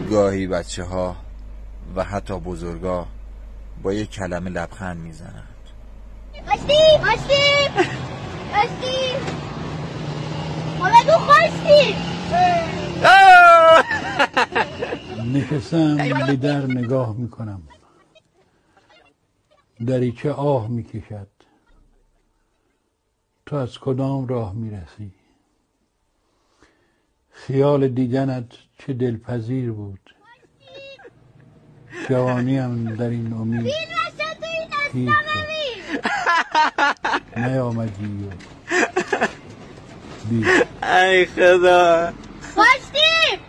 گاهی بچه ها و حتی بزرگا با یک کلمه لبخند میزنند. نشستم به در نگاه میکنم. دریچه آه میکشد. تو از کدام راه میرسی؟ خیال دیدنت چه دلپذیر بود. جوانیم در این امید پیر شد. نیامدی و بی. ای خدا. خوشتیم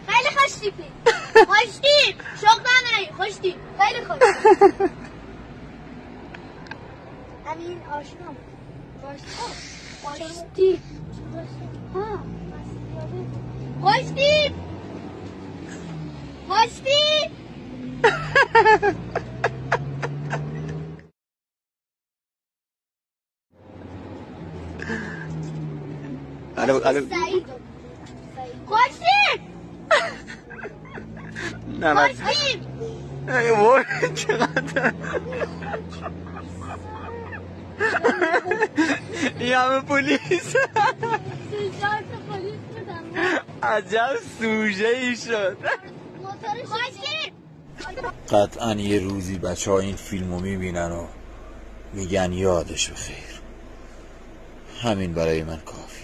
خیلی خوشتیم شوق نداری خوشتیم خیلی خوش. امین آشنام خوشتیم الو نه ای وای چقدر این همه پلیس عجب سوژه ای شد. قطعا یه روزی بچه ها این فیلمو میبینن و میگن یادش بخیر. همین برای من کافی.